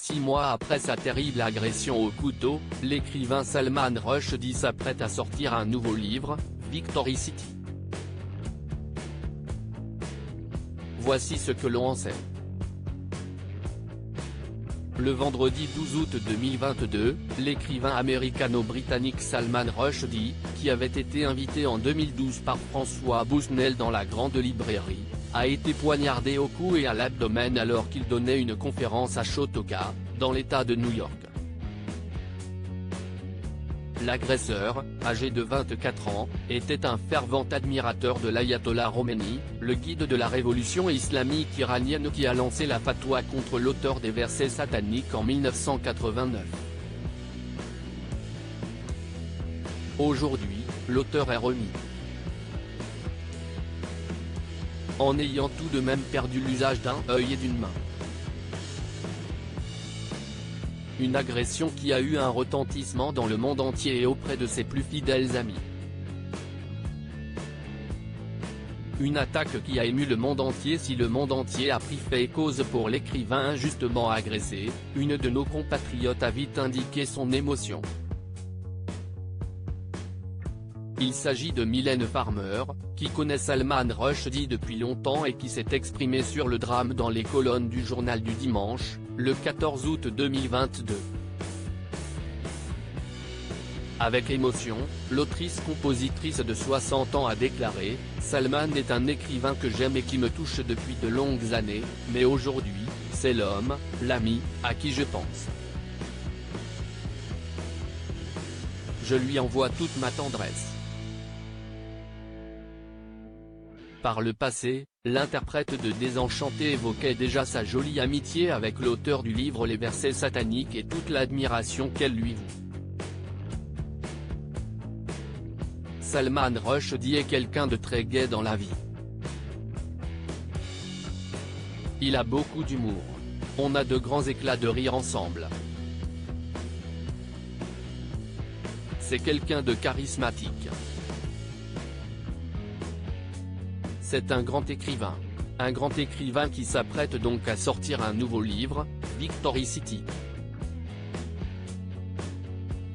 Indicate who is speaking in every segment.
Speaker 1: 6 mois après sa terrible agression au couteau, l'écrivain Salman Rushdie s'apprête à sortir un nouveau livre, Victory City. Voici ce que l'on en sait. Le vendredi 12 août 2022, l'écrivain américano-britannique Salman Rushdie, qui avait été invité en 2012 par François Busnel dans la Grande Librairie, a été poignardé au cou et à l'abdomen alors qu'il donnait une conférence à Chautauqua, dans l'État de New York. L'agresseur, âgé de 24 ans, était un fervent admirateur de l'ayatollah Khomeini, le guide de la révolution islamique iranienne qui a lancé la fatwa contre l'auteur des versets sataniques en 1989. Aujourd'hui, l'auteur est remis. En ayant tout de même perdu l'usage d'un œil et d'une main. Une agression qui a eu un retentissement dans le monde entier et auprès de ses plus fidèles amis. Une attaque qui a ému le monde entier si le monde entier a pris fait et cause pour l'écrivain injustement agressé, une de nos compatriotes a vite indiqué son émotion. Il s'agit de Mylène Farmer, qui connaît Salman Rushdie depuis longtemps et qui s'est exprimée sur le drame dans les colonnes du journal du dimanche, le 14 août 2022. Avec émotion, l'autrice-compositrice de 60 ans a déclaré « Salman est un écrivain que j'aime et qui me touche depuis de longues années, mais aujourd'hui, c'est l'homme, l'ami, à qui je pense. Je lui envoie toute ma tendresse. » Par le passé, l'interprète de Désenchanté évoquait déjà sa jolie amitié avec l'auteur du livre Les versets sataniques et toute l'admiration qu'elle lui voue. Salman Rushdie est quelqu'un de très gai dans la vie. Il a beaucoup d'humour. On a de grands éclats de rire ensemble. C'est quelqu'un de charismatique. C'est un grand écrivain. Un grand écrivain qui s'apprête donc à sortir un nouveau livre, Victory City.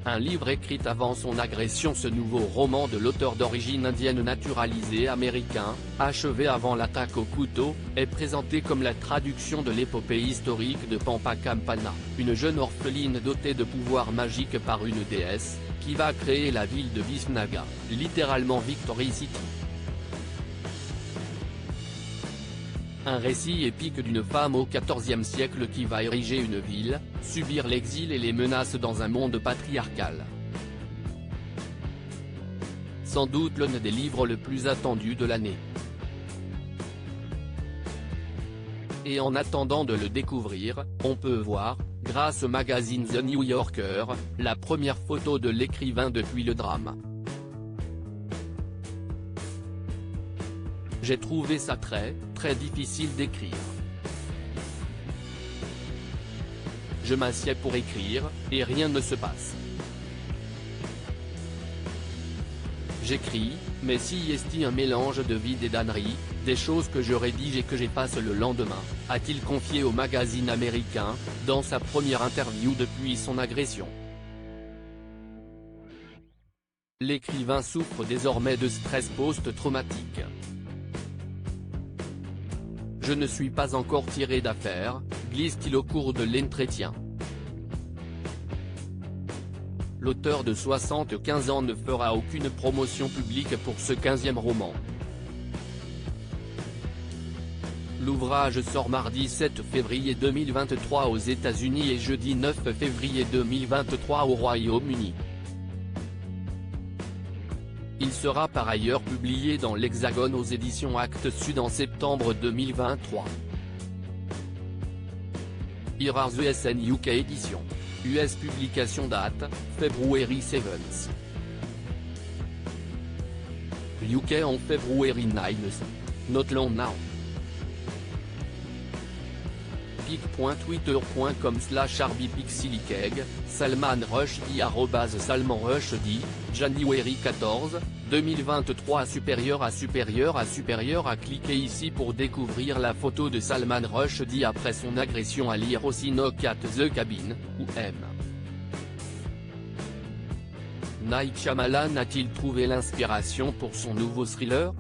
Speaker 1: Un livre écrit avant son agression. Ce nouveau roman de l'auteur d'origine indienne naturalisé américain, achevé avant l'attaque au couteau, est présenté comme la traduction de l'épopée historique de Pampa Campana, une jeune orpheline dotée de pouvoirs magiques par une déesse, qui va créer la ville de Visnaga, littéralement Victory City. Un récit épique d'une femme au XIVe siècle qui va ériger une ville, subir l'exil et les menaces dans un monde patriarcal. Sans doute l'un des livres le plus attendu de l'année. Et en attendant de le découvrir, on peut voir, grâce au magazine The New Yorker, la première photo de l'écrivain depuis le drame. J'ai trouvé ça très difficile d'écrire. Je m'assieds pour écrire, et rien ne se passe. J'écris, mais si est un mélange de vide et d'ânerie, des choses que je rédige et que j'efface le lendemain, a-t-il confié au magazine américain, dans sa première interview depuis son agression. L'écrivain souffre désormais de stress post-traumatique. Je ne suis pas encore tiré d'affaire, glisse-t-il au cours de l'entretien. L'auteur de 75 ans ne fera aucune promotion publique pour ce 15e roman. L'ouvrage sort mardi 7 février 2023 aux États-Unis et jeudi 9 février 2023 au Royaume-Uni. Il sera par ailleurs publié dans l'Hexagone aux éditions Actes Sud en septembre 2023. Here the SN UK Edition. US publication date, February 7th. UK on February 9th. Not long now. pic.twitter.com/arbipixelikeg, Salman Rushdie @Salman Rushdie, January 14, 2023 supérieur à cliquez ici pour découvrir la photo de Salman Rushdie après son agression à lire aussi Knock at the Cabin, ou M. Night Shyamalan a-t-il trouvé l'inspiration pour son nouveau thriller ?